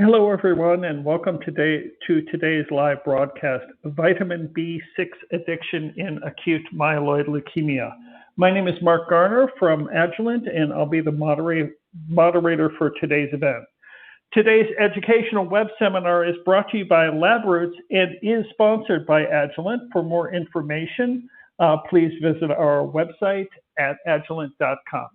Hello, everyone, and welcome to today's live broadcast, Vitamin B6 Addiction in Acute Myeloid Leukemia. My name is Mark Garner from Agilent, and I'll be the moderator for today's event. Today's educational web seminar is brought to you by LabRoots and is sponsored by Agilent. For more information, please visit our website at agilent.com.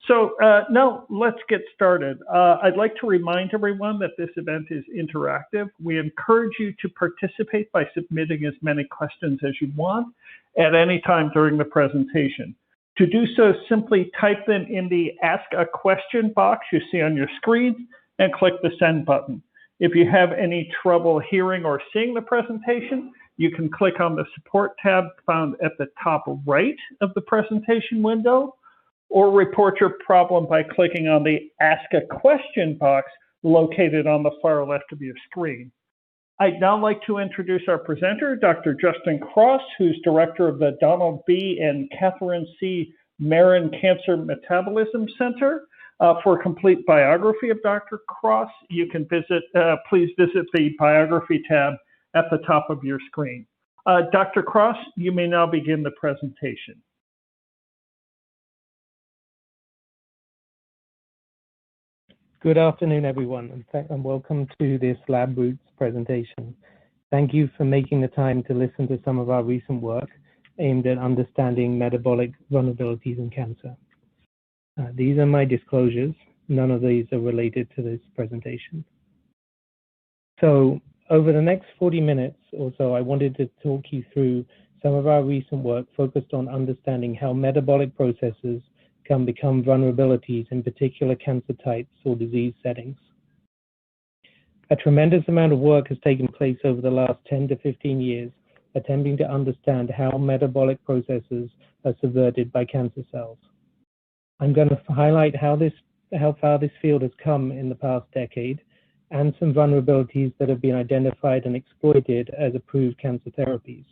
So now let's get started. I'd like to remind everyone that this event is interactive. We encourage you to participate by submitting as many questions as you want at any time during the presentation. To do so, simply type them in the Ask a Question box you see on your screen and click the Send button. If you have any trouble hearing or seeing the presentation, you can click on the Support tab found at the top right of the presentation window, or report your problem by clicking on the Ask a Question box located on the far left of your screen. I'd now like to introduce our presenter, Dr. Justin Cross, who's director of the Donald B. and Catherine C. Marron Cancer Metabolism Center. For a complete biography of Dr. Cross, you can please visit the Biography tab at the top of your screen. Dr. Cross, you may now begin the presentation. Good afternoon, everyone, and welcome to this LabRoots presentation. Thank you for making the time to listen to some of our recent work aimed at understanding metabolic vulnerabilities in cancer. These are my disclosures. None of these are related to this presentation. So over the next 40 minutes or so, I wanted to talk you through some of our recent work focused on understanding how metabolic processes can become vulnerabilities in particular cancer types or disease settings. A tremendous amount of work has taken place over the last 10 to 15 years attempting to understand how metabolic processes are subverted by cancer cells. I'm going to highlight how far this field has come in the past decade and some vulnerabilities that have been identified and exploited as approved cancer therapies.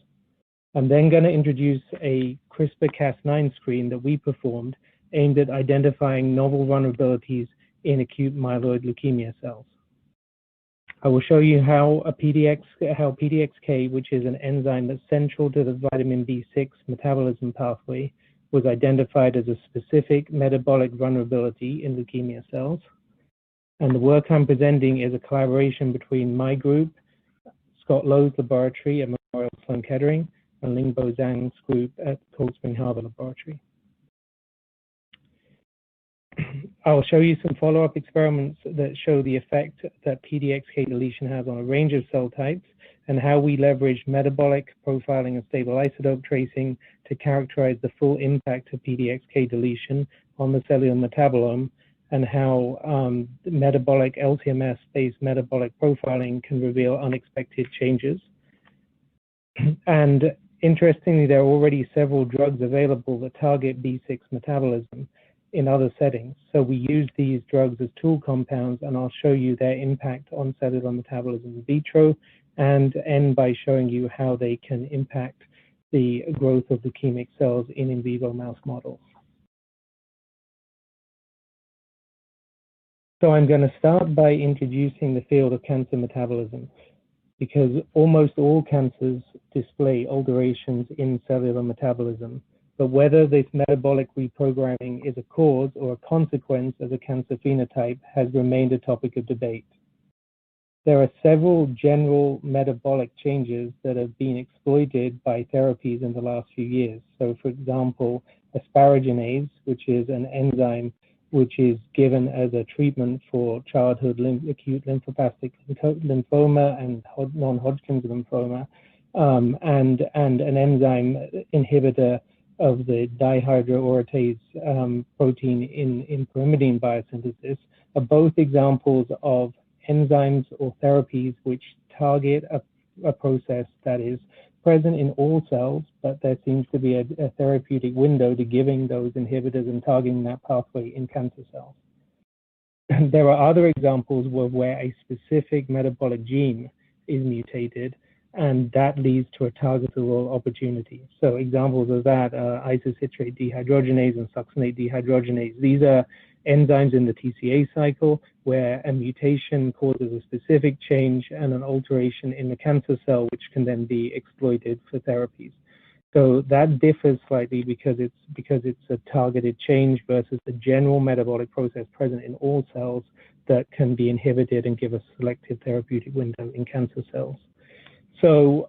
I'm then going to introduce a CRISPR-Cas9 screen that we performed aimed at identifying novel vulnerabilities in acute myeloid leukemia cells. I will show you how PDXK, which is an enzyme that's central to the vitamin B6 metabolism pathway, was identified as a specific metabolic vulnerability in leukemia cells. And the work I'm presenting is a collaboration between my group, Scott Lowe's laboratory at Memorial Sloan Kettering, and Lingbo Zhang's group at Cold Spring Harbor Laboratory. I'll show you some follow-up experiments that show the effect that PDXK deletion has on a range of cell types and how we leverage metabolic profiling and stable isotope tracing to characterize the full impact of PDXK deletion on the cellular metabolome, and how metabolic LC-MS-based metabolic profiling can reveal unexpected changes. And interestingly, there are already several drugs available that target B6 metabolism in other settings. So we use these drugs as tool compounds, and I'll show you their impact on cellular metabolism in vitro, and end by showing you how they can impact the growth of leukemic cells in vivo mouse models. So I'm going to start by introducing the field of cancer metabolism, because almost all cancers display alterations in cellular metabolism. But whether this metabolic reprogramming is a cause or a consequence of a cancer phenotype has remained a topic of debate. There are several general metabolic changes that have been exploited by therapies in the last few years. So for example, asparaginase, which is an enzyme which is given as a treatment for childhood acute lymphoblastic lymphoma and non-Hodgkin's lymphoma, and an enzyme inhibitor of the dihydroorotate protein in pyrimidine biosynthesis, are both examples of enzymes or therapies which target a process that is present in all cells, but there seems to be a therapeutic window to giving those inhibitors and targeting that pathway in cancer cells. And there are other examples where a specific metabolic gene is mutated, and that leads to a targetable opportunity. So examples of that are isocitrate dehydrogenase and succinate dehydrogenase. These are enzymes in the TCA cycle, where a mutation causes a specific change and an alteration in the cancer cell, which can then be exploited for therapies. So that differs slightly because it's a targeted change versus the general metabolic process present in all cells that can be inhibited and give a selective therapeutic window in cancer cells. So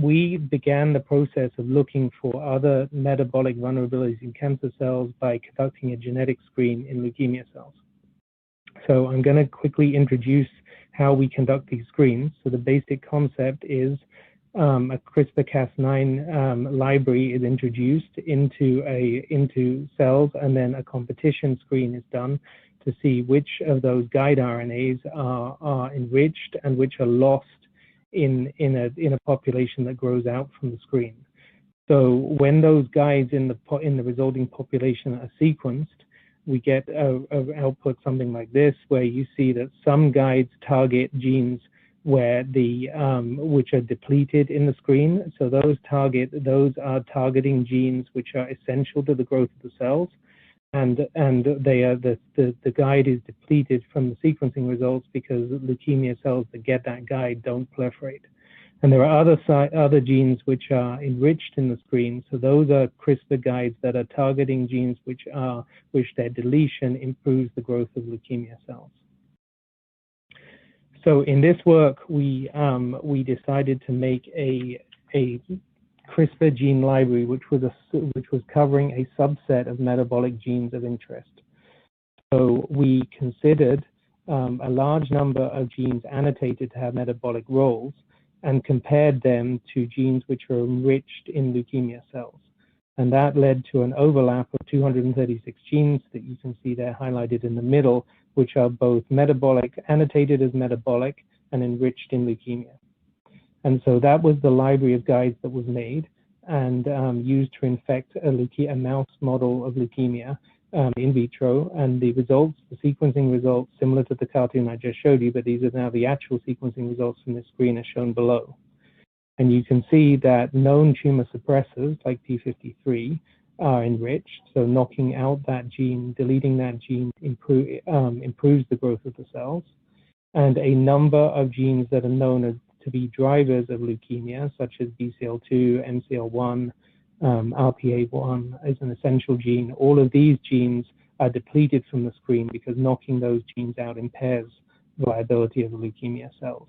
we began the process of looking for other metabolic vulnerabilities in cancer cells by conducting a genetic screen in leukemia cells. So I'm going to quickly introduce how we conduct these screens. So the basic concept is a CRISPR-Cas9 library is introduced into cells, and then a competition screen is done to see which of those guide RNAs are enriched and which are lost in a population that grows out from the screen. So when those guides in the resulting population are sequenced, we get a output something like this, where you see that some guides target genes where which are depleted in the screen. So those are targeting genes which are essential to the growth of the cells, and they are the guide is depleted from the sequencing results because leukemia cells that get that guide don't proliferate. And there are other genes which are enriched in the screen. So those are CRISPR guides that are targeting genes which their deletion improves the growth of leukemia cells. So in this work, we decided to make a CRISPR gene library, which was covering a subset of metabolic genes of interest. So we considered a large number of genes annotated to have metabolic roles and compared them to genes which are enriched in leukemia cells. And that led to an overlap of 236 genes that you can see there highlighted in the middle, which are both metabolic, annotated as metabolic, and enriched in leukemia. And so that was the library of guides that was made and used to infect a mouse model of leukemia in vitro. And the results, the sequencing results, similar to the cartoon I just showed you, but these are now the actual sequencing results from this screen as shown below. And you can see that known tumor suppressors like p53 are enriched. So knocking out that gene, deleting that gene improves the growth of the cells. And a number of genes that are known to be drivers of leukemia, such as BCL2, MCL1, RPA1 is an essential gene. All of these genes are depleted from the screen because knocking those genes out impairs viability of the leukemia cells.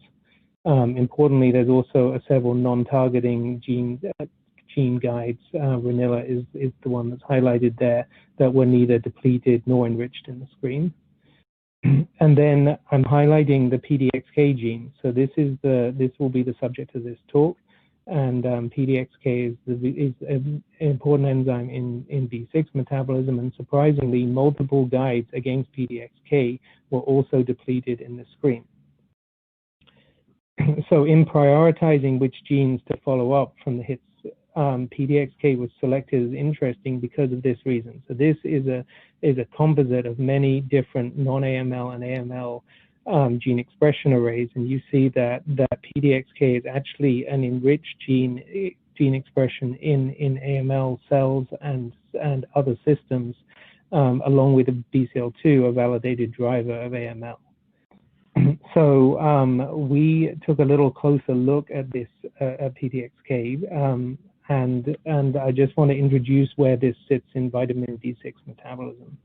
Importantly, there's also several non-targeting gene guides. Ranilla is the one that's highlighted there, that were neither depleted nor enriched in the screen. And then I'm highlighting the PDXK gene. So this will be the subject of this talk. And PDXK is an important enzyme in B6 metabolism, and surprisingly, multiple guides against PDXK were also depleted in the screen. So in prioritizing which genes to follow up from the hits, PDXK was selected as interesting because of this reason. So this is a composite of many different non-AML and AML gene expression arrays, and you see that PDXK is actually an enriched gene expression in AML cells and other systems, along with a BCL2, a validated driver of AML. So we took a little closer look at this PDXK, and I just want to introduce where this sits in vitamin B6 metabolism.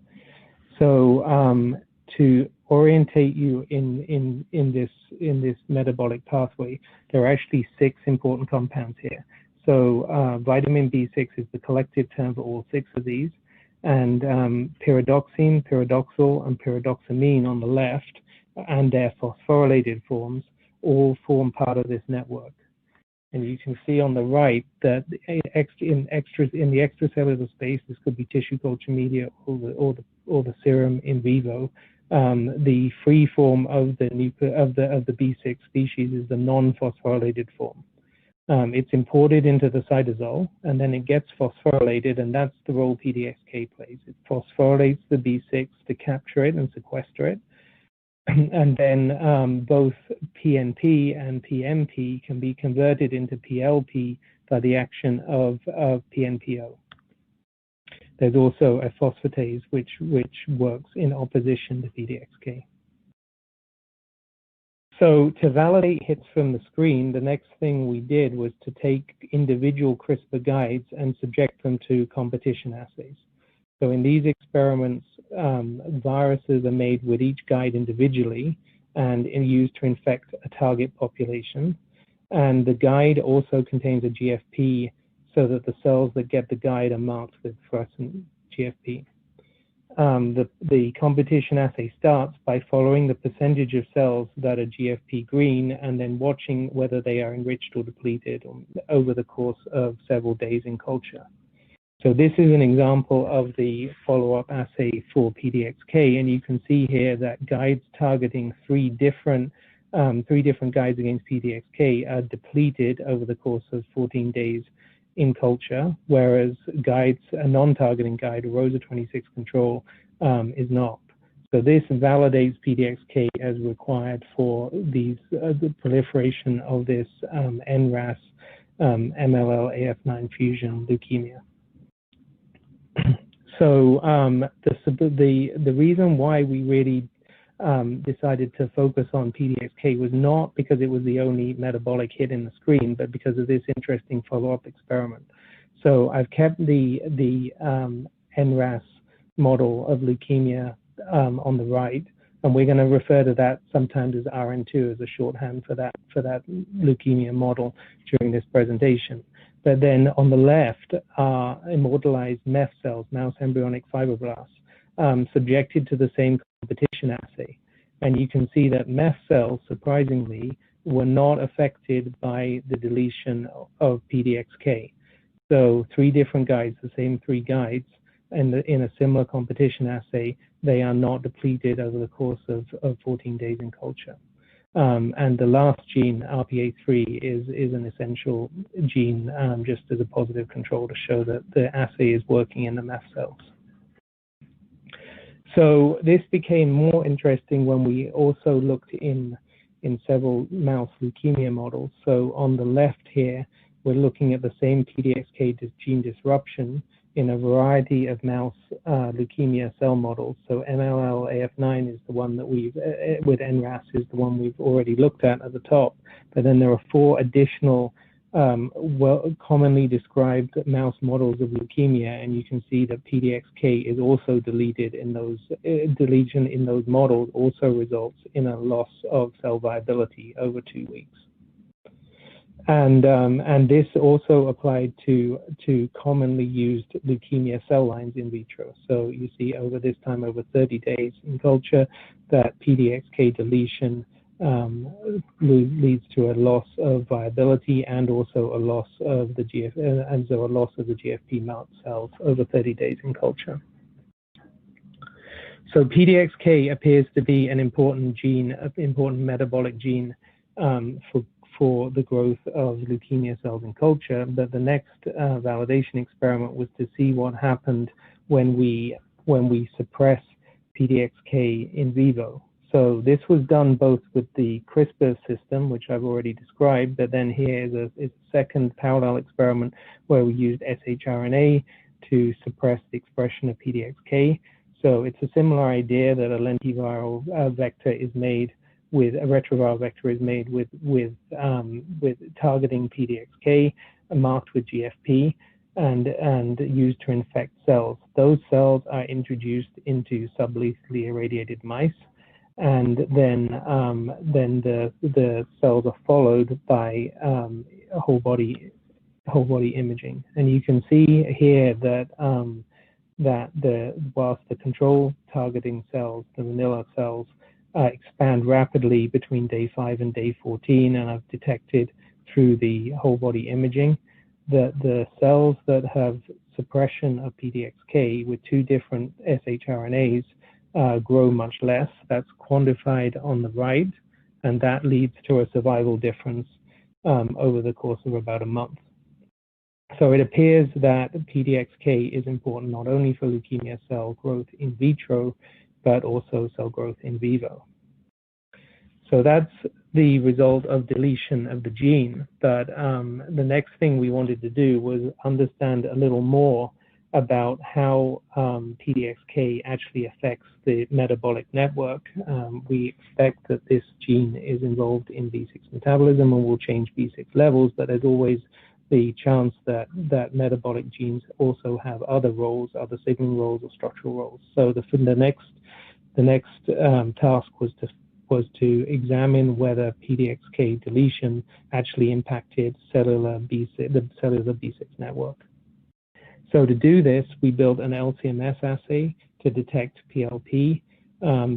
So to orientate you in this metabolic pathway, there are actually 6 important compounds here. So vitamin B6 is the collective term for all 6 of these, and pyridoxine, pyridoxal, and pyridoxamine on the left, and their phosphorylated forms all form part of this network. And you can see on the right that in the extracellular space, this could be tissue culture media or the serum in vivo. The free form of the B6 species is the non-phosphorylated form. It's imported into the cytosol, and then it gets phosphorylated, and that's the role PDXK plays. It phosphorylates the B6 to capture it and sequester it. And then both PNP and PMP can be converted into PLP by the action of PNPO. There's also a phosphatase which works in opposition to PDXK. So to validate hits from the screen, the next thing we did was to take individual CRISPR guides and subject them to competition assays. So in these experiments, viruses are made with each guide individually and used to infect a target population. And the guide also contains a GFP so that the cells that get the guide are marked with fluorescent GFP. The competition assay starts by following the percentage of cells that are GFP green and then watching whether they are enriched or depleted over the course of several days in culture. So this is an example of the follow-up assay for PDXK, and you can see here that guides targeting three different guides against PDXK are depleted over the course of 14 days in culture, whereas guides, a non-targeting guide, a ROSA 26 control, is not. So this validates PDXK as required for these the proliferation of this NRAS MLL-AF9 fusion leukemia. So the reason why we really decided to focus on PDXK was not because it was the only metabolic hit in the screen, but because of this interesting follow-up experiment. So I've kept the NRAS model of leukemia on the right, and we're going to refer to that sometimes as RN2 as a shorthand for that leukemia model during this presentation. But then on the left are immortalized MEF cells, mouse embryonic fibroblasts, subjected to the same competition assay. And you can see that MEF cells, surprisingly, were not affected by the deletion of PDXK. So three different guides, the same three guides, and in a similar competition assay, they are not depleted over the course of 14 days in culture. And the last gene, RPA3, is an essential gene just as a positive control to show that the assay is working in the MEF cells. So this became more interesting when we also looked in several mouse leukemia models. So on the left here, we're looking at the same PDXK gene disruption in a variety of mouse leukemia cell models. So MLL-AF9 is the one that we've, with NRAS, is the one we've already looked at the top. But then there are four additional commonly described mouse models of leukemia, and you can see that PDXK is also deleted in those. Deletion in those models also results in a loss of cell viability over 2 weeks. And this also applied to commonly used leukemia cell lines in vitro. So you see over 30 days in culture that PDXK deletion leads to a loss of viability and also a loss of the GFP marked cells over 30 days in culture. So PDXK appears to be an important gene, an important metabolic gene for the growth of leukemia cells in culture. But the next validation experiment was to see what happened when we suppress PDXK in vivo. So this was done both with the CRISPR system, which I've already described, but then here is a second parallel experiment where we used shRNA to suppress the expression of PDXK. So it's a similar idea that a lentiviral vector is made with a retroviral vector is made with targeting PDXK marked with GFP and used to infect cells. Those cells are introduced into sublethally irradiated mice, and then the cells are followed by whole body imaging. And you can see here that whilst the control targeting cells, the vanilla cells, expand rapidly between day 5 and day 14, and I've detected through the whole body imaging that the cells that have suppression of PDXK with 2 different shRNAs grow much less. That's quantified on the right, and that leads to a survival difference over the course of about a month. So it appears that PDXK is important not only for leukemia cell growth in vitro, but also cell growth in vivo. So that's the result of deletion of the gene. But the next thing we wanted to do was understand a little more about how PDXK actually affects the metabolic network. We expect that this gene is involved in B6 metabolism and will change B6 levels, but there's always the chance that metabolic genes also have other roles, other signaling roles or structural roles. So the next task was to examine whether PDXK deletion actually impacted the cellular B6 network. So to do this, we built an LC-MS assay to detect PLP.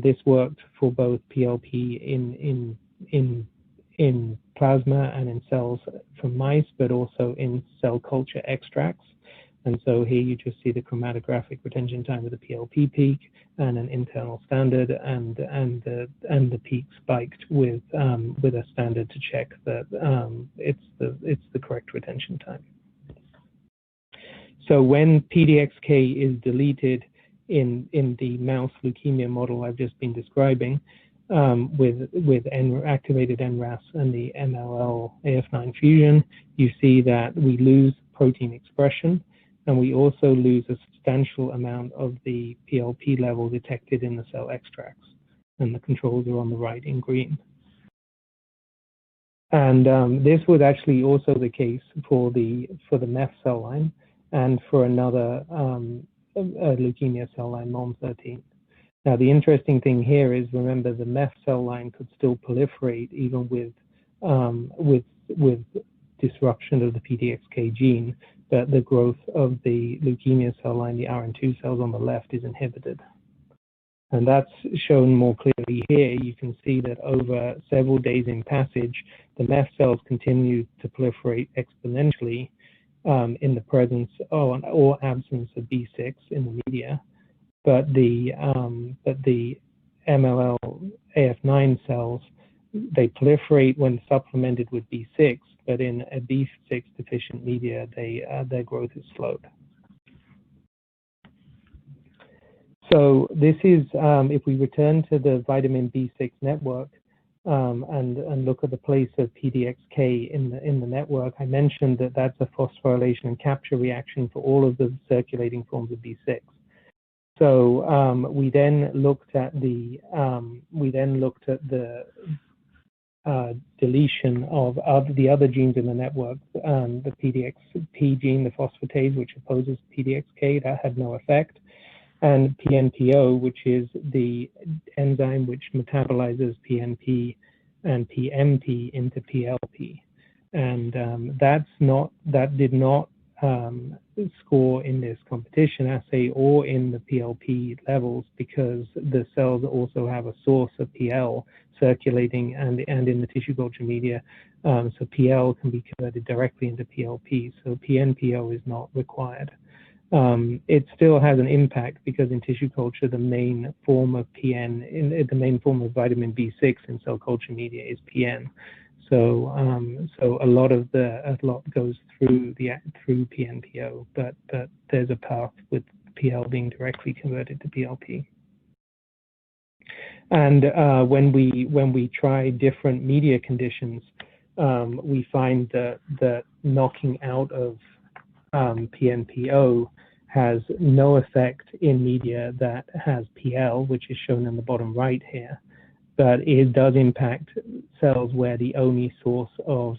This worked for both PLP in plasma and in cells from mice, but also in cell culture extracts. And so here you just see the chromatographic retention time of the PLP peak and an internal standard, and the peak spiked with a standard to check that it's the correct retention time. So when PDXK is deleted in the mouse leukemia model I've just been describing, with activated NRAS and the MLL AF9 fusion, you see that we lose protein expression, and we also lose a substantial amount of the PLP level detected in the cell extracts. And the controls are on the right in green. And this was actually also the case for the MEF cell line and for another leukemia cell line, MOM13. Now, the interesting thing here is, remember, the MEF cell line could still proliferate even with disruption of the PDXK gene, but the growth of the leukemia cell line, the RN2 cells on the left, is inhibited. And that's shown more clearly here. You can see that over several days in passage, the MEF cells continue to proliferate exponentially in the presence or absence of B6 in the media. But the MLL AF9 cells, they proliferate when supplemented with B6, but in a B6 deficient media, their growth is slowed. So this is, if we return to the vitamin B6 network and look at the place of PDXK in the network, I mentioned that that's a phosphorylation and capture reaction for all of the circulating forms of B6. So we then looked at the deletion of the other genes in the network, the PDXP gene, the phosphatase, which opposes PDXK, that had no effect, and PNPO, which is the enzyme which metabolizes PNP and PMP into PLP, and that did not score in this competition assay or in the PLP levels, because the cells also have a source of PL circulating and in the tissue culture media, so PL can be converted directly into PLP, so PNPO is not required. It still has an impact because in tissue culture, the main form of the main form of vitamin B6 in cell culture media is PN. So a lot goes through PNPO, but there's a path with PL being directly converted to PLP. And when we try different media conditions, we find that knocking out of PNPO has no effect in media that has PL, which is shown in the bottom right here, but it does impact cells where the only source of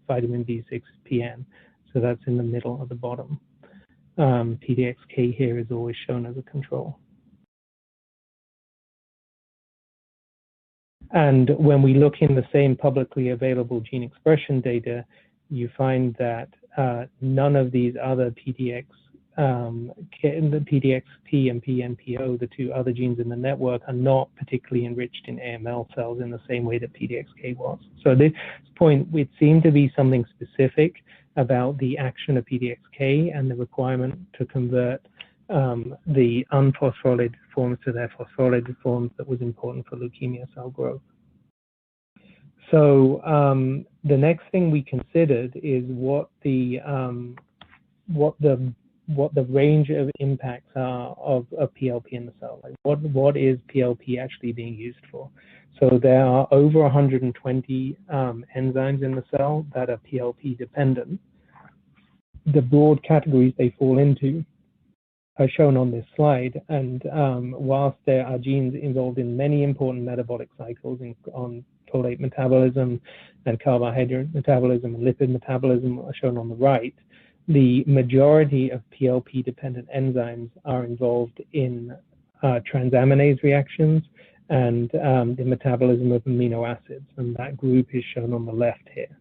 vitamin B6 is PN. So that's in the middle of the bottom. PDXK here is always shown as a control. And when we look in the same publicly available gene expression data, you find that none of these other the PDXP and PNPO, the two other genes in the network, are not particularly enriched in AML cells in the same way that PDXK was. So at this point, it seemed to be something specific about the action of PDXK and the requirement to convert the unphosphorylated forms to their phosphorylated forms that was important for leukemia cell growth. So the next thing we considered is what the range of impacts are of PLP in the cell. Like what is PLP actually being used for? So there are over 120 enzymes in the cell that are PLP dependent. The broad categories they fall into are shown on this slide. And whilst there are genes involved in many important metabolic cycles on folate metabolism and carbohydrate metabolism and lipid metabolism are shown on the right, the majority of PLP-dependent enzymes are involved in transaminase reactions and the metabolism of amino acids, and that group is shown on the left here.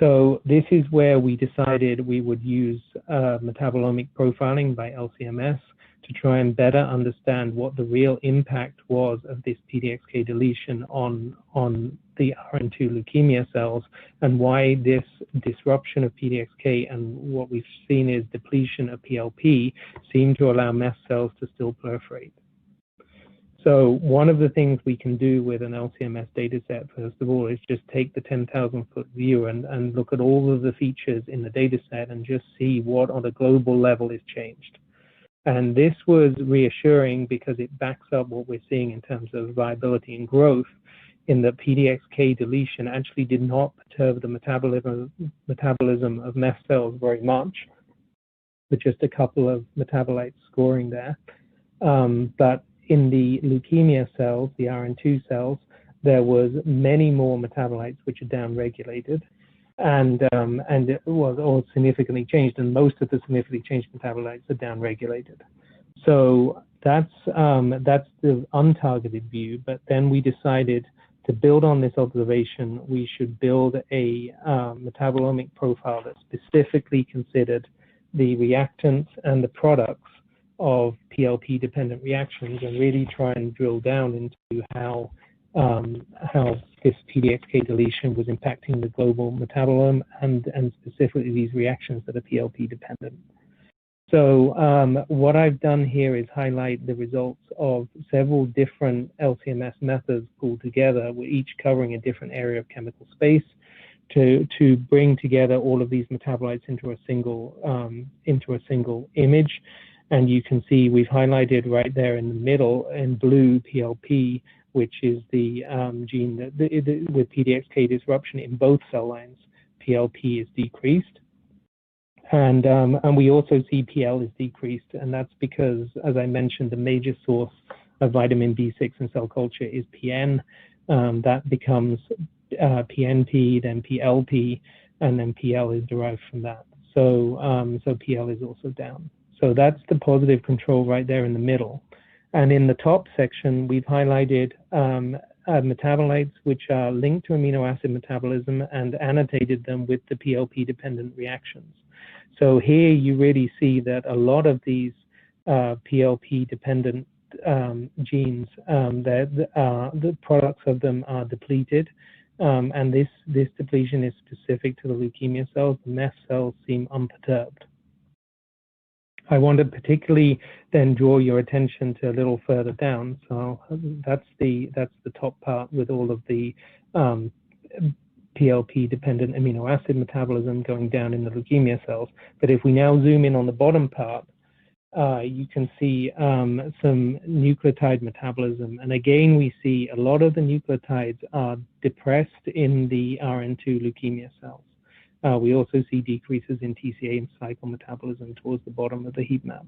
So this is where we decided we would use metabolomic profiling by LCMS to try and better understand what the real impact was of this PDXK deletion on the RN2 leukemia cells, and why this disruption of PDXK and what we've seen is depletion of PLP seem to allow mast cells to still proliferate. So one of the things we can do with an LCMS data set, first of all, is just take the 10,000-foot view and look at all of the features in the data set and just see what on a global level is changed. And this was reassuring because it backs up what we're seeing in terms of viability and growth, in that PDXK deletion actually did not perturb the metabolism of mast cells very much, with just a couple of metabolites scoring there. But in the leukemia cells, the RN2 cells, there was many more metabolites which are downregulated, and it was all significantly changed, and most of the significantly changed metabolites are downregulated. So that's the untargeted view. But then we decided to build on this observation, we should build a metabolomic profile that specifically considered the reactants and the products of PLP-dependent reactions, and really try and drill down into how this PDXK deletion was impacting the global metabolome and specifically these reactions that are PLP-dependent. So what I've done here is highlight the results of several different LCMS methods pulled together, with each covering a different area of chemical space, to bring together all of these metabolites into a single image. And you can see we've highlighted right there in the middle in blue PLP, which is the gene that with PDXK disruption in both cell lines, PLP is decreased. And we also see PL is decreased, and that's because, as I mentioned, the major source of vitamin B6 in cell culture is PN. That becomes PNP, then PLP, and then PL is derived from that. So PL is also down. So that's the positive control right there in the middle. And in the top section, we've highlighted metabolites which are linked to amino acid metabolism and annotated them with the PLP-dependent reactions. So here you really see that a lot of these PLP-dependent genes, the products of them are depleted, and this depletion is specific to the leukemia cells. The mast cells seem unperturbed. I want to particularly then draw your attention to a little further down. So that's the top part with all of the PLP-dependent amino acid metabolism going down in the leukemia cells. But if we now zoom in on the bottom part, you can see some nucleotide metabolism. And again, we see a lot of the nucleotides are depressed in the RN2 leukemia cells. We also see decreases in TCA and cycle metabolism towards the bottom of the heat map.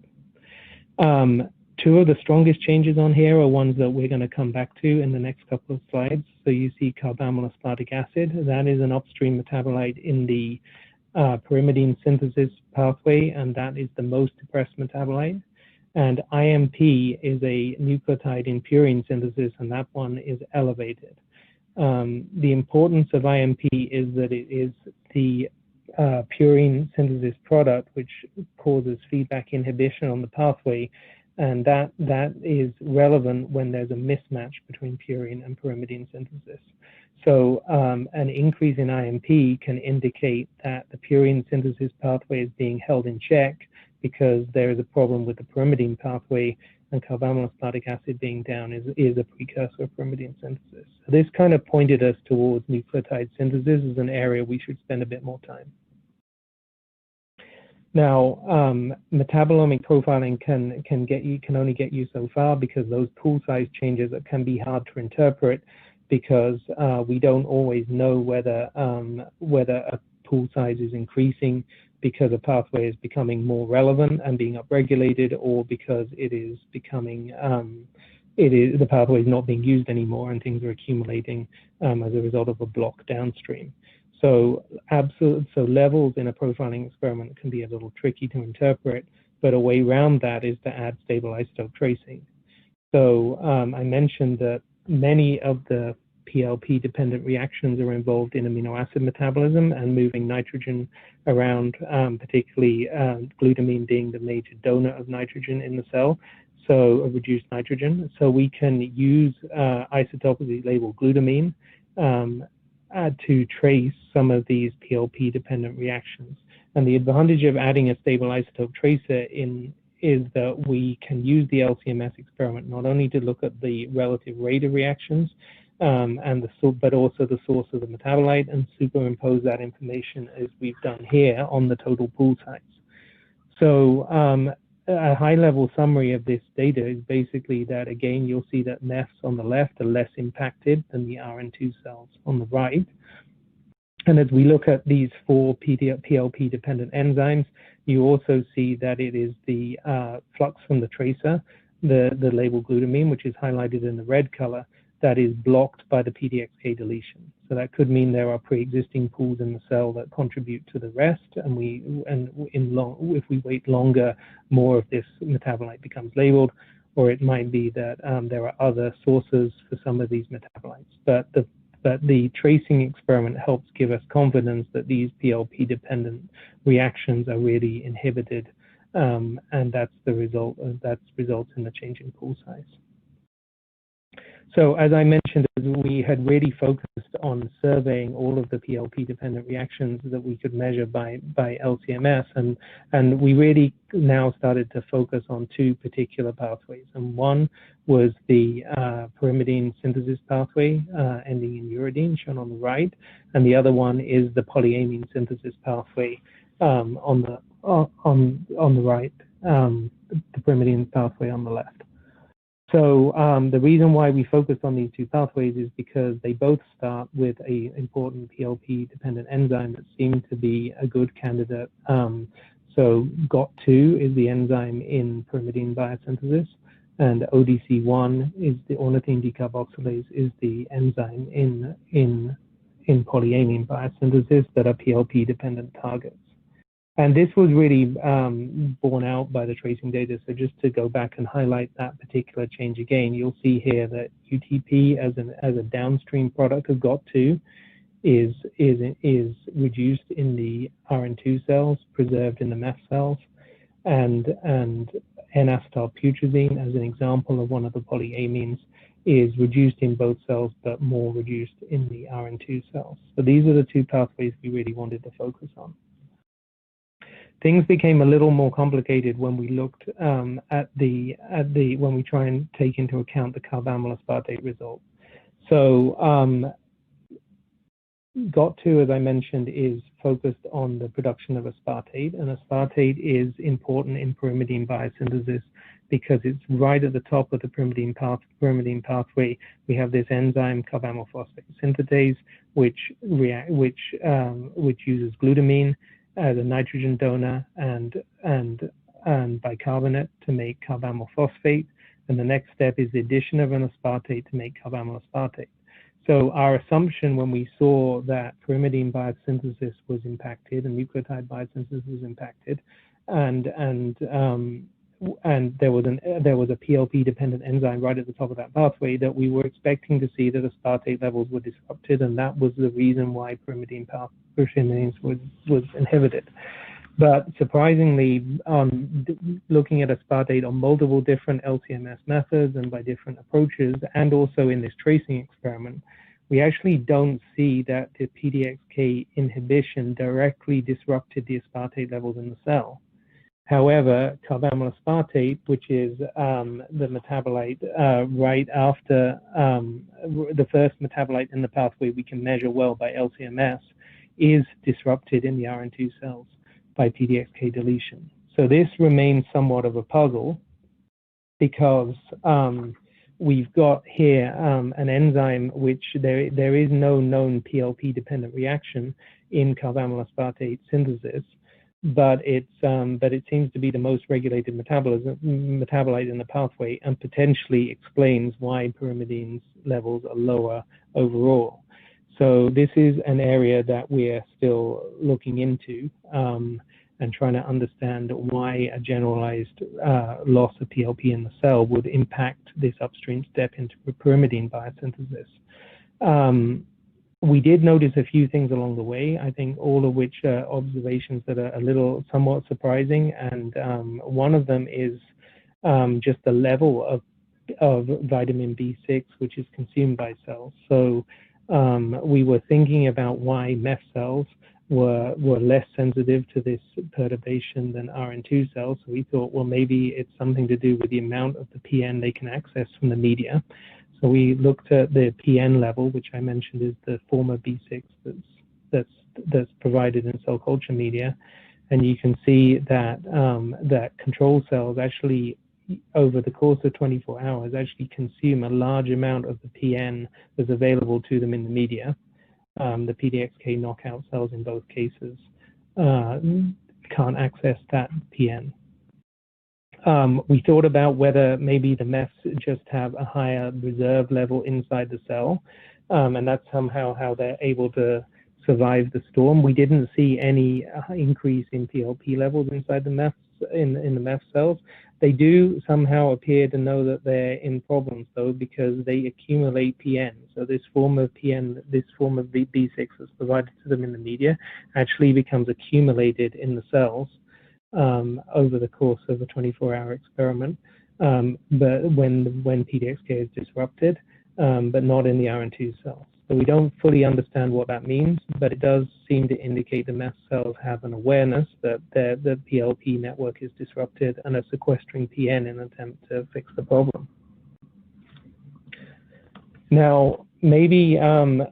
Two of the strongest changes on here are ones that we're going to come back to in the next couple of slides. So you see carbamyl-aspartic acid. That is an upstream metabolite in the pyrimidine synthesis pathway, and that is the most depressed metabolite. And IMP is a nucleotide in purine synthesis, and that one is elevated. The importance of IMP is that it is the purine synthesis product which causes feedback inhibition on the pathway, and that is relevant when there's a mismatch between purine and pyrimidine synthesis. So an increase in IMP can indicate that the purine synthesis pathway is being held in check because there is a problem with the pyrimidine pathway, and carbamyl-aspartic acid being down is a precursor of pyrimidine synthesis. So this kind of pointed us towards nucleotide synthesis as an area we should spend a bit more time. Now, metabolomic profiling can only get you so far, because those pool size changes can be hard to interpret, because we don't always know whether a pool size is increasing because a pathway is becoming more relevant and being upregulated, or because it is becoming the pathway is not being used anymore and things are accumulating as a result of a block downstream. So levels in a profiling experiment can be a little tricky to interpret, but a way around that is to add stable isotope tracing. So I mentioned that many of the PLP-dependent reactions are involved in amino acid metabolism and moving nitrogen around, particularly glutamine being the major donor of nitrogen in the cell, so a reduced nitrogen. So we can use isotopically labeled glutamine to trace some of these PLP-dependent reactions. And the advantage of adding a stable isotope tracer is that we can use the LCMS experiment not only to look at the relative rate of reactions, but also the source of the metabolite, and superimpose that information as we've done here on the total pool size. So a high-level summary of this data is basically that, again, you'll see that MEFs on the left are less impacted than the RN2 cells on the right. And as we look at these 4 PLP-dependent enzymes, you also see that it is the flux from the tracer, the label glutamine, which is highlighted in the red color, that is blocked by the PDXK deletion. So that could mean there are pre-existing pools in the cell that contribute to the rest, and if we wait longer, more of this metabolite becomes labeled, or it might be that there are other sources for some of these metabolites. But the tracing experiment helps give us confidence that these PLP-dependent reactions are really inhibited, and that's the result. That results in the change in pool size. So as I mentioned, we had really focused on surveying all of the PLP-dependent reactions that we could measure by LCMS, and we really now started to focus on 2 particular pathways. And one was the pyrimidine synthesis pathway ending in uridine, shown on the right, and the other one is the polyamine synthesis pathway on the right, the pyrimidine pathway on the left. So the reason why we focused on these 2 pathways is because they both start with an important PLP-dependent enzyme that seemed to be a good candidate. So GOT2 is the enzyme in pyrimidine biosynthesis, and ODC1 is the ornithine decarboxylase, is the enzyme in polyamine biosynthesis that are PLP-dependent targets. And this was really borne out by the tracing data. So just to go back and highlight that particular change again, you'll see here that UTP as a downstream product of GOT2 is reduced in the RN2 cells, preserved in the MEF cells, and N-acetylputrescine, as an example of one of the polyamines, is reduced in both cells, but more reduced in the RN2 cells. So these are the 2 pathways we really wanted to focus on. Things became a little more complicated when we looked when we try and take into account the carbamyl aspartate result. So GOT2, as I mentioned, is focused on the production of aspartate, and aspartate is important in pyrimidine biosynthesis because it's right at the top of the pyrimidine pathway. We have this enzyme, carbamyl phosphate synthetase, which uses glutamine as a nitrogen donor and bicarbonate to make carbamyl phosphate. And the next step is the addition of an aspartate to make carbamyl aspartate. So our assumption when we saw that pyrimidine biosynthesis was impacted and nucleotide biosynthesis was impacted, and there was a PLP-dependent enzyme right at the top of that pathway, that we were expecting to see that aspartate levels were disrupted, and that was the reason why pyrimidine was inhibited. But surprisingly, looking at aspartate on multiple different LCMS methods and by different approaches, and also in this tracing experiment, we actually don't see that the PDXK inhibition directly disrupted the aspartate levels in the cell. However, carbamyl aspartate, which is the metabolite right after the first metabolite in the pathway we can measure well by LCMS, is disrupted in the RN2 cells by PDXK deletion. So this remains somewhat of a puzzle because we've got here an enzyme which there is no known PLP-dependent reaction in carbamyl aspartate synthesis, but it seems to be the most regulated metabolite in the pathway, and potentially explains why pyrimidine levels are lower overall. So this is an area that we're still looking into and trying to understand why a generalized loss of PLP in the cell would impact this upstream step into pyrimidine biosynthesis. We did notice a few things along the way, I think all of which are observations that are somewhat surprising, and one of them is just the level of vitamin B6 which is consumed by cells. So we were thinking about why MEF cells were less sensitive to this perturbation than RN2 cells. So we thought, well, maybe it's something to do with the amount of the PN they can access from the media. So we looked at the PN level, which I mentioned is the form of B6 that's provided in cell culture media, and you can see that that control cells actually, over the course of 24 hours, actually consume a large amount of the PN that's available to them in the media. The PDXK knockout cells in both cases can't access that PN. We thought about whether maybe the MEFs just have a higher reserve level inside the cell, and that's somehow how they're able to survive the storm. We didn't see any increase in PLP levels inside the MEFs, in the MEF cells. They do somehow appear to know that they're in problems, though, because they accumulate PN. So this form of PN, this form of B6 that's provided to them in the media, actually becomes accumulated in the cells over the course of a 24-hour experiment, but when PDXK is disrupted, but not in the RN2 cells. So we don't fully understand what that means, but it does seem to indicate the MEF cells have an awareness that the PLP network is disrupted and are sequestering PN in an attempt to fix the problem. Now, maybe and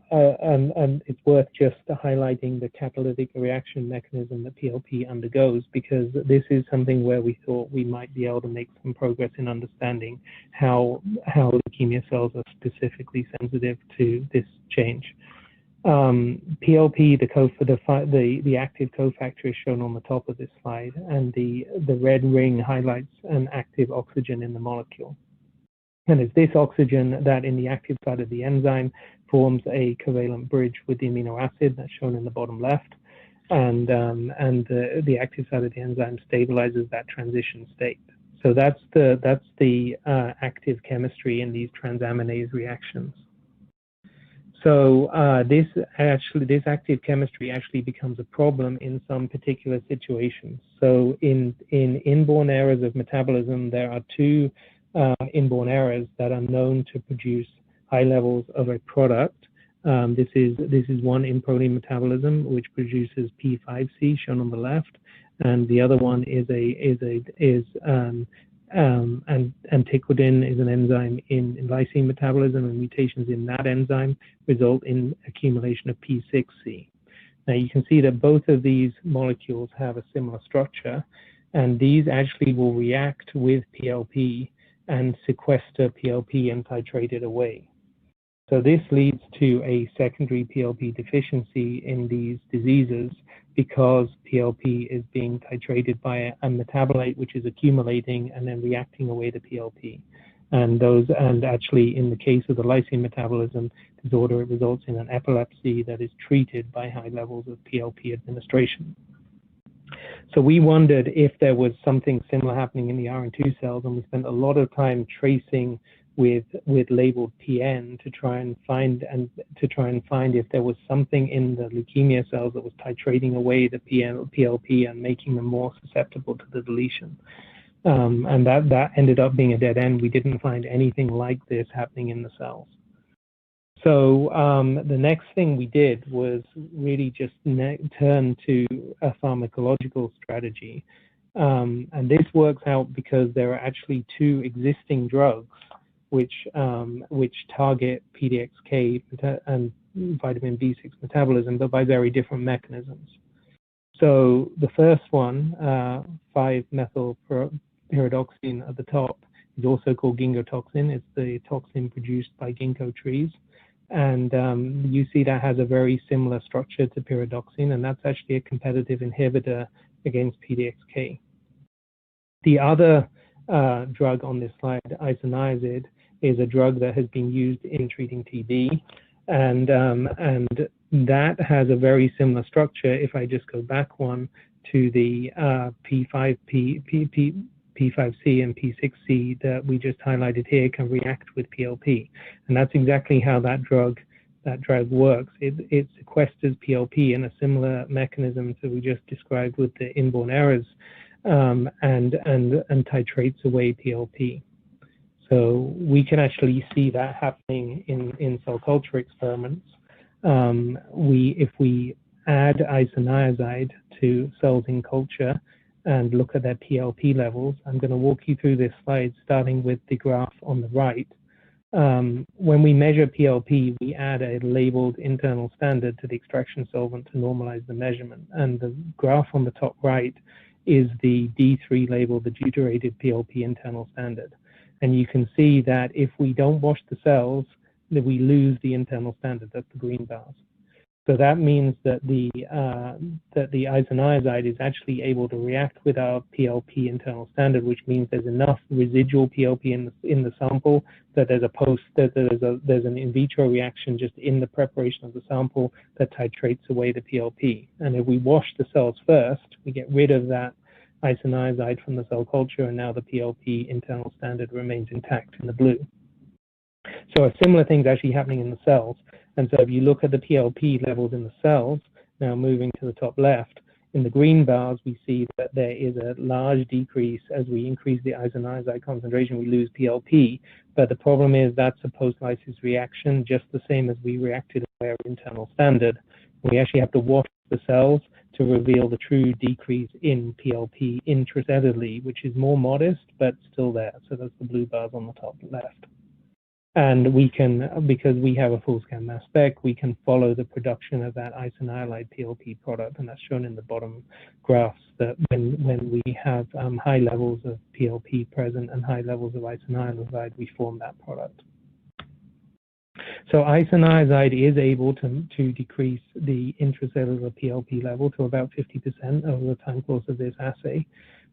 it's worth just highlighting the catalytic reaction mechanism that PLP undergoes, because this is something where we thought we might be able to make some progress in understanding how leukemia cells are specifically sensitive to this change. PLP, the active cofactor, is shown on the top of this slide, and the red ring highlights an active oxygen in the molecule. And it's this oxygen that in the active side of the enzyme forms a covalent bridge with the amino acid that's shown in the bottom left. And the active side of the enzyme stabilizes that transition state. So that's the active chemistry in these transaminase reactions. So this active chemistry actually becomes a problem in some particular situations. So in inborn errors of metabolism, there are two inborn errors that are known to produce high levels of a product. This is one in protein metabolism, which produces P5C, shown on the left, and the other one is antiquidin, is an enzyme in lysine metabolism, and mutations in that enzyme result in accumulation of P6C. Now you can see that both of these molecules have a similar structure, and these actually will react with PLP and sequester PLP and titrate it away. So this leads to a secondary PLP deficiency in these diseases, because PLP is being titrated by a metabolite which is accumulating and then reacting away the PLP. And actually, in the case of the lysine metabolism disorder, it results in an epilepsy that is treated by high levels of PLP administration. So we wondered if there was something similar happening in the RN2 cells, and we spent a lot of time tracing with labeled PN to try and find if there was something in the leukemia cells that was titrating away the PLP and making them more susceptible to the deletion. And that ended up being a dead end. We didn't find anything like this happening in the cells. So the next thing we did was really just turn to a pharmacological strategy. And this works out because there are actually two existing drugs which target PDXK and vitamin B6 metabolism, but by very different mechanisms. So the first one, 5-methylpyridoxine at the top, is also called ginkgotoxin. It's the toxin produced by ginkgo trees. And you see that has a very similar structure to pyridoxine, and that's actually a competitive inhibitor against PDXK. The other drug on this slide, Isoniazid, is a drug that has been used in treating TB, and that has a very similar structure. If I just go back one to the P5C and P6C that we just highlighted here, can react with PLP, and that's exactly how that drug works. It sequesters PLP in a similar mechanism to we just described with the inborn errors, and titrates away PLP. So we can actually see that happening in cell culture experiments. If we add isoniazid to cells in culture and look at their PLP levels, I'm going to walk you through this slide starting with the graph on the right. When we measure PLP, we add a labeled internal standard to the extraction solvent to normalize the measurement. And the graph on the top right is the D3 label, the deuterated PLP internal standard. And you can see that if we don't wash the cells, that we lose the internal standard. That's the green bars. So that means that the isoniazid is actually able to react with our PLP internal standard, which means there's enough residual PLP in the sample that there's an in vitro reaction just in the preparation of the sample that titrates away the PLP. And if we wash the cells first, we get rid of that isoniazid from the cell culture, and now the PLP internal standard remains intact in the blue. So a similar thing is actually happening in the cells. And so if you look at the PLP levels in the cells, now moving to the top left, in the green bars, we see that there is a large decrease as we increase the isoniazid concentration, we lose PLP. But the problem is that's a post-lysis reaction, just the same as we reacted with our internal standard. We actually have to wash the cells to reveal the true decrease in PLP intracellularly, which is more modest, but still there. So that's the blue bars on the top left. And we can, because we have a full scan mass spec, we can follow the production of that isoniazid PLP product, and that's shown in the bottom graphs, that when we have high levels of PLP present and high levels of isoniazid, we form that product. So isoniazid is able to decrease the intracellular PLP level to about 50% over the time course of this assay.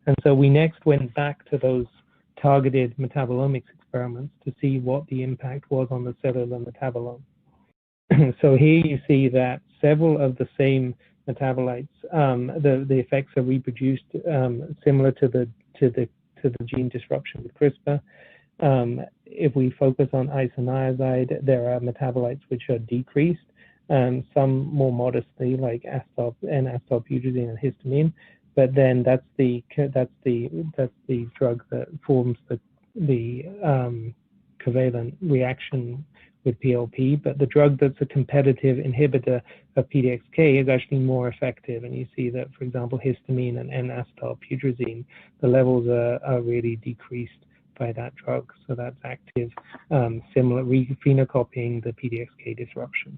And so we next went back to those targeted metabolomics experiments to see what the impact was on the cellular metabolome. So here you see that several of the same metabolites, the effects are reproduced similar to the gene disruption with CRISPR. If we focus on isoniazid, there are metabolites which are decreased, some more modestly, like N-acetylbutyrate and histamine. But then that's the drug that forms the covalent reaction with PLP. But the drug that's a competitive inhibitor of PDXK is actually more effective. And you see that, for example, histamine and N-acetylbutyrate, the levels are really decreased by that drug. So that's active, similar, phenocopying the PDXK disruption.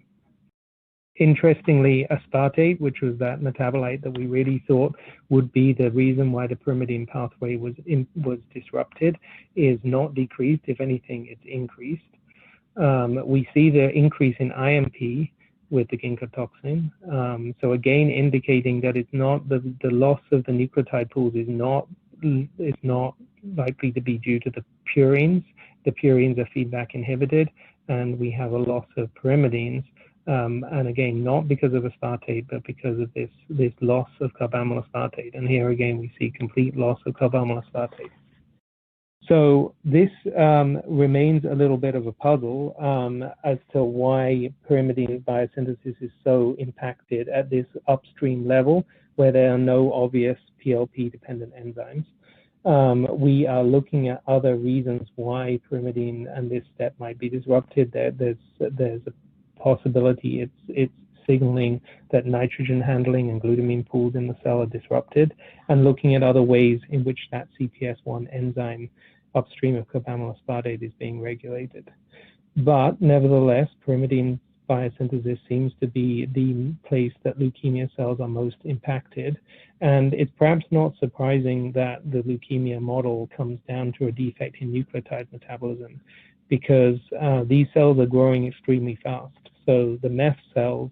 Interestingly, aspartate, which was that metabolite that we really thought would be the reason why the pyrimidine pathway was disrupted, is not decreased. If anything, it's increased. We see the increase in IMP with the ginkgo toxin. So again, indicating that it's not the loss of the nucleotide pools is not likely to be due to the purines. The purines are feedback inhibited, and we have a loss of pyrimidines. And again, not because of aspartate, but because of this loss of carbamyl aspartate. And here again, we see complete loss of carbamyl aspartate. So this remains a little bit of a puzzle as to why pyrimidine biosynthesis is so impacted at this upstream level, where there are no obvious PLP-dependent enzymes. We are looking at other reasons why pyrimidine and this step might be disrupted. There's a possibility it's signaling that nitrogen handling and glutamine pools in the cell are disrupted, and looking at other ways in which that CPS1 enzyme upstream of carbamyl aspartate is being regulated. But nevertheless, pyrimidine biosynthesis seems to be the place that leukemia cells are most impacted, and it's perhaps not surprising that the leukemia model comes down to a defect in nucleotide metabolism, because these cells are growing extremely fast. So the MEF cells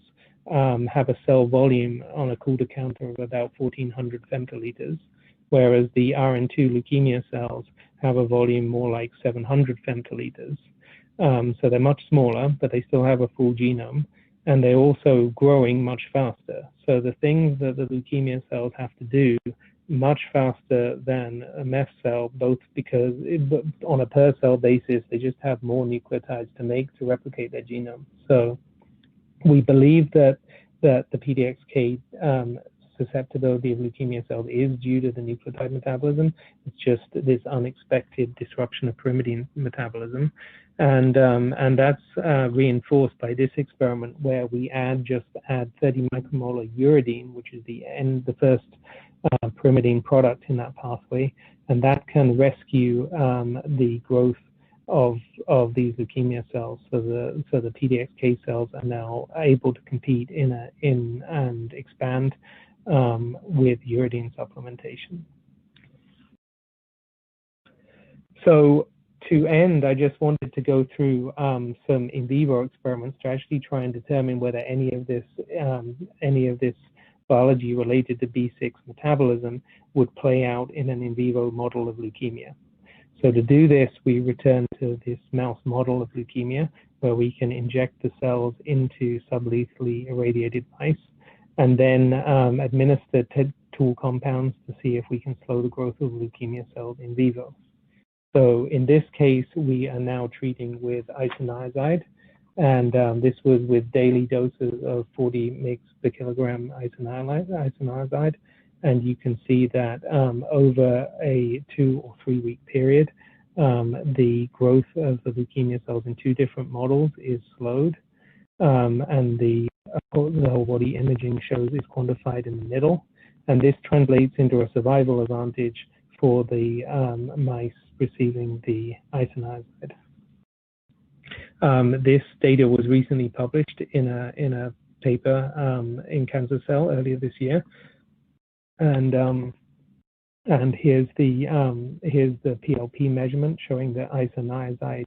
have a cell volume on a Calder counter of about 1,400 femtoliters, whereas the RN2 leukemia cells have a volume more like 700 femtoliters. So they're much smaller, but they still have a full genome, and they're also growing much faster. So the things that the leukemia cells have to do much faster than a MEF cell, both because on a per cell basis, they just have more nucleotides to make to replicate their genome. So we believe that the PDXK susceptibility of leukemia cells is due to the nucleotide metabolism. It's just this unexpected disruption of pyrimidine metabolism. And that's reinforced by this experiment where we just add 30 micromolar uridine, which is the first pyrimidine product in that pathway, and that can rescue the growth of these leukemia cells. So the PDXK cells are now able to compete and expand with uridine supplementation. So to end, I just wanted to go through some in vivo experiments to actually try and determine whether any of this biology related to B6 metabolism would play out in an in vivo model of leukemia. So to do this, we return to this mouse model of leukemia, where we can inject the cells into sublethally irradiated mice, and then administer tool compounds to see if we can slow the growth of leukemia cells in vivo. So in this case, we are now treating with isoniazid, and this was with daily doses of 40 mg per kilogram isoniazid. And you can see that over a 2 or 3 week period, the growth of the leukemia cells in 2 different models is slowed, and the whole body imaging shows is quantified in the middle. And this translates into a survival advantage for the mice receiving the isoniazid. This data was recently published in a paper in Cancer Cell earlier this year, and here's the PLP measurement showing that isoniazid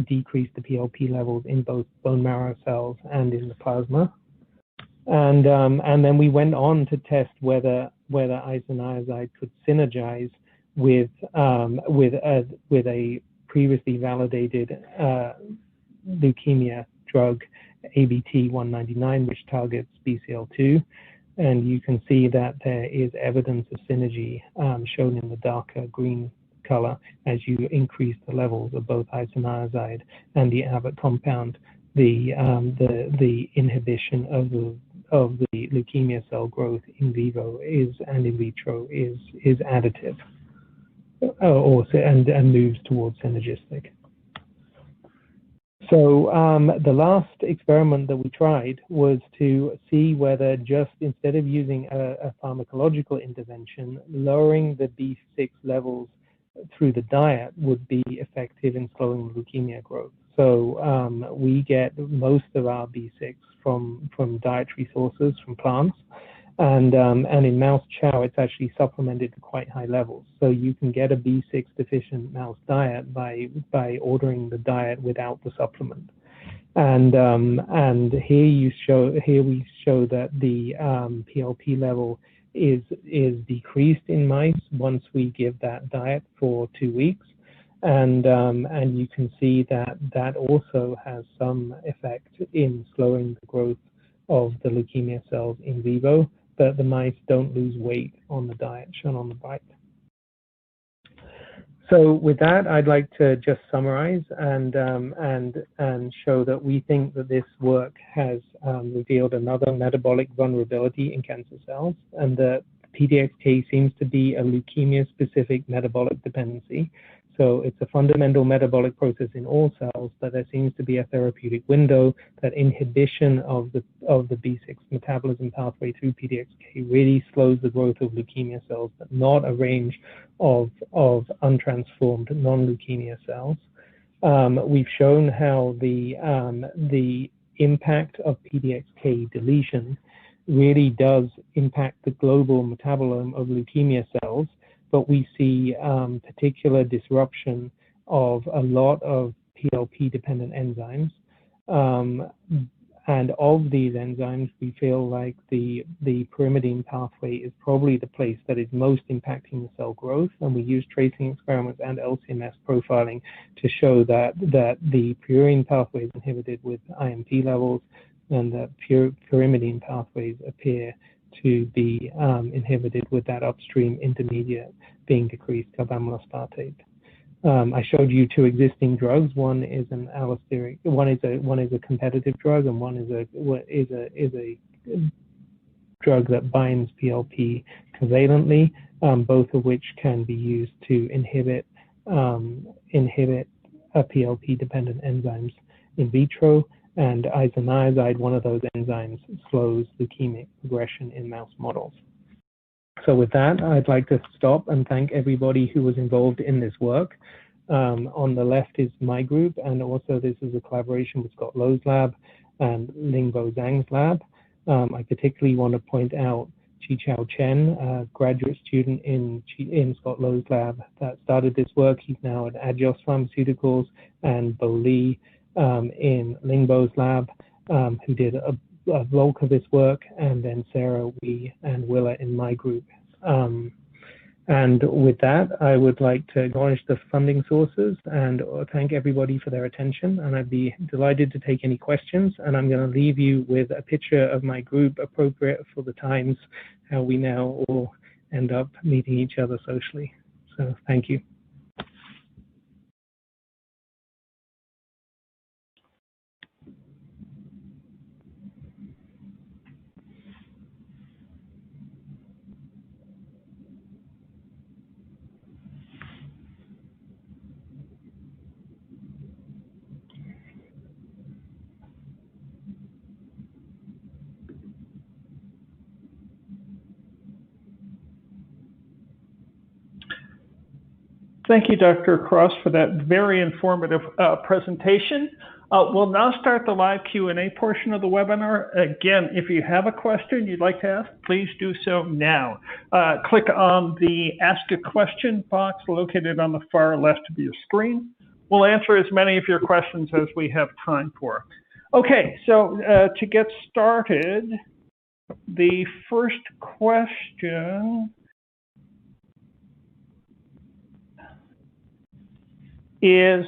decreased the PLP levels in both bone marrow cells and in the plasma. And then we went on to test whether isoniazid could synergize with a previously validated leukemia drug, ABT-199, which targets BCL2. And you can see that there is evidence of synergy shown in the darker green color as you increase the levels of both isoniazid and the Abbott compound. The inhibition of the leukemia cell growth in vivo and in vitro is additive, and moves towards synergistic. So the last experiment that we tried was to see whether just instead of using a pharmacological intervention, lowering the B6 levels through the diet would be effective in slowing leukemia growth. So we get most of our B6 from dietary sources, from plants, and in mouse chow, it's actually supplemented to quite high levels. So you can get a B6 deficient mouse diet by ordering the diet without the supplement. And here we show that the PLP level is decreased in mice once we give that diet for 2 weeks. And you can see that also has some effect in slowing the growth of the leukemia cells in vivo, but the mice don't lose weight on the diet shown on the right. So with that, I'd like to just summarize and show that we think that this work has revealed another metabolic vulnerability in cancer cells, and that PDXK seems to be a leukemia-specific metabolic dependency. So it's a fundamental metabolic process in all cells, but there seems to be a therapeutic window that inhibition of the B6 metabolism pathway through PDXK really slows the growth of leukemia cells, but not a range of untransformed non-leukemia cells. We've shown how the impact of PDXK deletion really does impact the global metabolome of leukemia cells, but we see particular disruption of a lot of PLP-dependent enzymes. And of these enzymes, we feel like the pyrimidine pathway is probably the place that is most impacting the cell growth. And we use tracing experiments and LC-MS profiling to show that the purine pathway is inhibited with IMP levels, and that pyrimidine pathways appear to be inhibited with that upstream intermediate being decreased carbamylostartate. I showed you two existing drugs. One is an allosteric. One is a competitive drug, and one is a drug that binds PLP covalently. Both of which can be used to inhibit PLP-dependent enzymes in vitro. And isoniazid, one of those enzymes, slows leukemic progression in mouse models. So with that, I'd like to stop and thank everybody who was involved in this work. On the left is my group, and also this is a collaboration with Scott Lowe's lab and Lingbo Zhang's lab. I particularly want to point out Chi-Chao Chen, a graduate student in Scott Lowe's lab that started this work. He's now at Agios Pharmaceuticals, and Bo Li in Lingbo's lab, who did a bulk of this work, and then Sarah, Wee, and Willa in my group. And with that, I would like to acknowledge the funding sources and thank everybody for their attention. And I'd be delighted to take any questions. And I'm going to leave you with a picture of my group, appropriate for the times, how we now all end up meeting each other socially. So thank you. Thank you, Dr. Cross, for that very informative presentation. We'll now start the live Q&A portion of the webinar. Again, if you have a question you'd like to ask, please do so now. Click on the Ask a Question box located on the far left of your screen. We'll answer as many of your questions as we have time for. Okay, so to get started, the first question is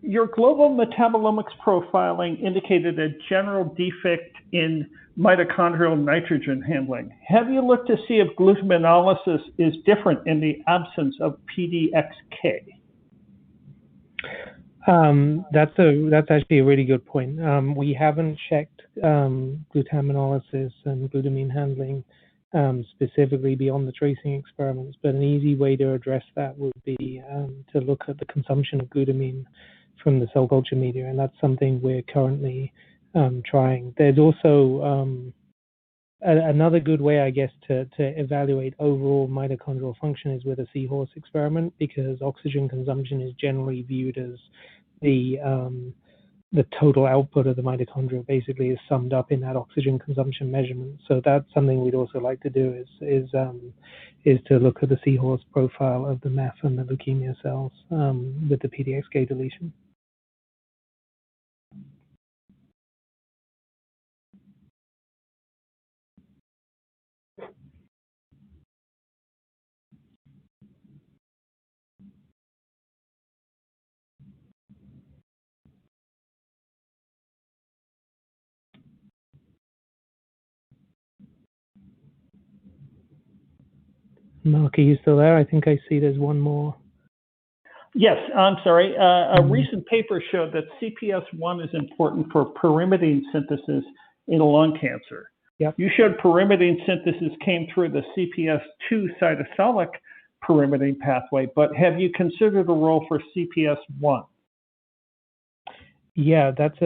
your global metabolomics profiling indicated a general defect in mitochondrial nitrogen handling. Have you looked to see if glutaminolysis is different in the absence of PDXK? That's actually a really good point. We haven't checked glutaminolysis and glutamine handling specifically beyond the tracing experiments, but an easy way to address that would be to look at the consumption of glutamine from the cell culture media, and that's something we're currently trying. There's also another good way, I guess, to evaluate overall mitochondrial function is with a seahorse experiment, because oxygen consumption is generally viewed as the total output of the mitochondria basically is summed up in that oxygen consumption measurement. So that's something we'd also like to do is to look at the seahorse profile of the MEF and the leukemia cells with the PDXK deletion. Mark, are you still there? I think I see there's one more. Yes, I'm sorry. A recent paper showed that CPS1 is important for pyrimidine synthesis in lung cancer. Yep. You showed pyrimidine synthesis came through the CPS2 cytosolic pyrimidine pathway, but have you considered a role for CPS1? Yeah, that's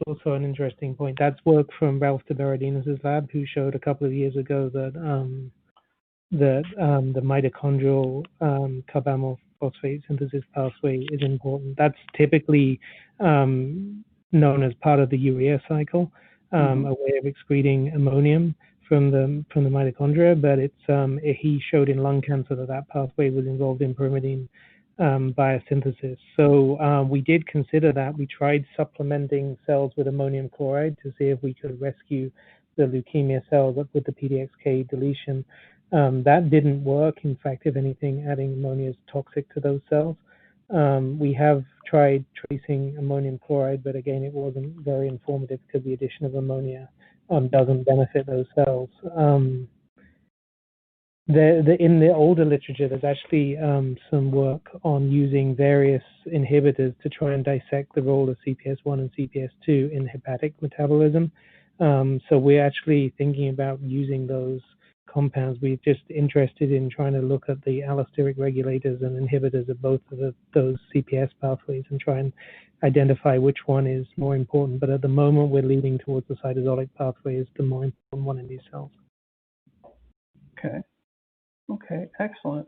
also an interesting point. That's work from Ralph de Berardinos' lab, who showed a couple of years ago that the mitochondrial carbamyl-phosphate synthesis pathway is important. That's typically known as part of the urea cycle, a way of excreting ammonium from the mitochondria. But it's he showed in lung cancer that pathway was involved in pyrimidine biosynthesis. So we did consider that. We tried supplementing cells with ammonium chloride to see if we could rescue the leukemia cells with the PDXK deletion. That didn't work. In fact, if anything, adding ammonia is toxic to those cells. We have tried tracing ammonium chloride, but again, it wasn't very informative because the addition of ammonia doesn't benefit those cells. In the older literature, there's actually some work on using various inhibitors to try and dissect the role of CPS1 and CPS2 in hepatic metabolism. So we're actually thinking about using those compounds. We're just interested in trying to look at the allosteric regulators and inhibitors of both of those CPS pathways and try and identify which one is more important. But at the moment, we're leaning towards the cytosolic pathway as the more important one in these cells. Okay, excellent.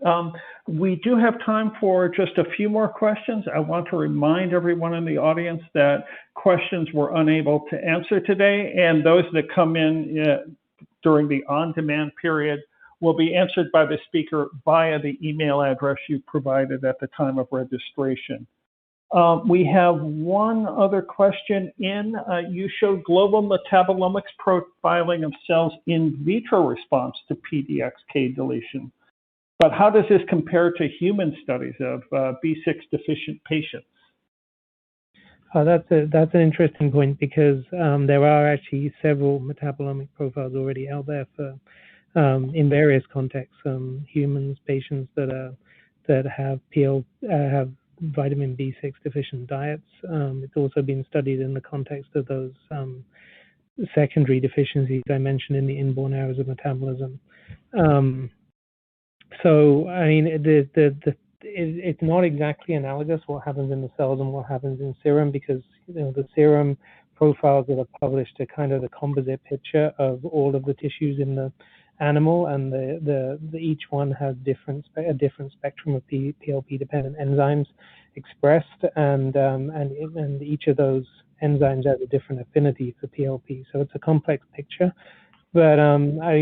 We do have time for just a few more questions. I want to remind everyone in the audience that questions we're unable to answer today, and those that come in during the on-demand period will be answered by the speaker via the email address you provided at the time of registration. We have one other question in. You showed global metabolomics profiling of cells in vitro response to PDXK deletion. But how does this compare to human studies of B6 deficient patients? That's an interesting point because there are actually several metabolomic profiles already out there for in various contexts. Humans, patients that have have vitamin B6 deficient diets. It's also been studied in the context of those secondary deficiencies I mentioned in the inborn errors of metabolism. So I mean, it's not exactly analogous what happens in the cells and what happens in serum because the serum profiles that are published are kind of the composite picture of all of the tissues in the animal, and each one has a different spectrum of PLP dependent enzymes expressed, and each of those enzymes has a different affinity for PLP. So it's a complex picture. But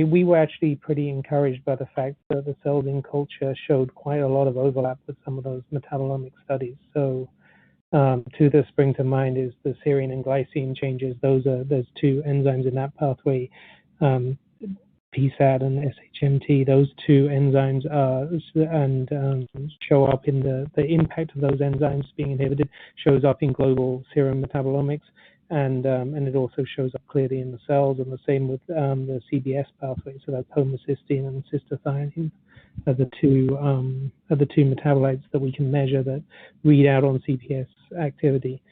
we were actually pretty encouraged by the fact that the cells in culture showed quite a lot of overlap with some of those metabolomic studies. So two that spring to mind is the serine and glycine changes. There's two enzymes in that pathway, PSAD and SHMT. Those two enzymes show up in the impact of those enzymes being inhibited shows up in global serum metabolomics. And it also shows up clearly in the cells, and the same with the CBS pathway. So that's homocysteine and cystathionine are the two metabolites that we can measure that read out on CBS activity.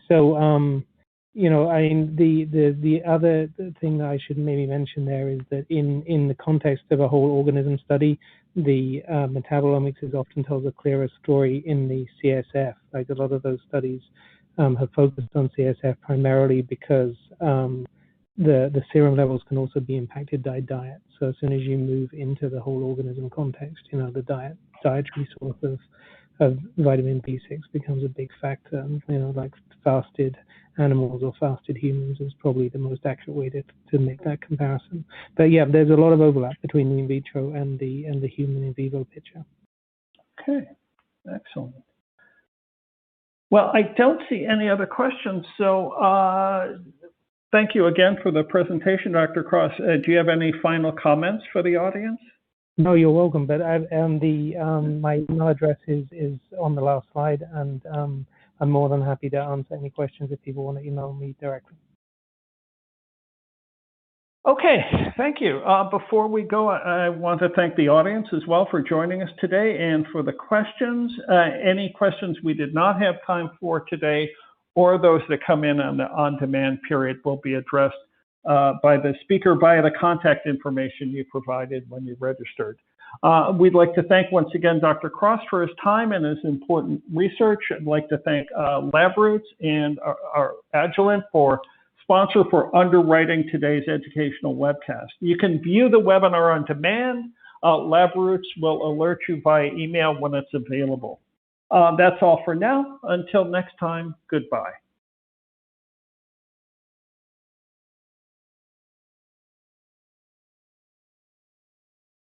So I mean the other thing that I should maybe mention there is that in the context of a whole organism study, the metabolomics is often tells a clearer story in the CSF. Like a lot of those studies have focused on CSF primarily because the serum levels can also be impacted by diet. So as soon as you move into the whole organism context, the dietary source of vitamin B6 becomes a big factor. Like fasted animals or fasted humans is probably the most accurate way to make that comparison. But yeah, there's a lot of overlap between the in vitro and the human in vivo picture. Okay, excellent. Well, I don't see any other questions, so thank you again for the presentation, Dr. Cross. Do you have any final comments for the audience? No, you're welcome. But my email address is on the last slide, and I'm more than happy to answer any questions if people want to email me directly. Okay, thank you. Before we go, I want to thank the audience as well for joining us today and for the questions. Any questions we did not have time for today or those that come in on the on-demand period will be addressed by the speaker via the contact information you provided when you registered. We'd like to thank once again Dr. Cross for his time and his important research. I'd like to thank LabRoots and our Agilent sponsor for underwriting today's educational webcast. You can view the webinar on demand. LabRoots will alert you via email when it's available. That's all for now. Until next time, goodbye.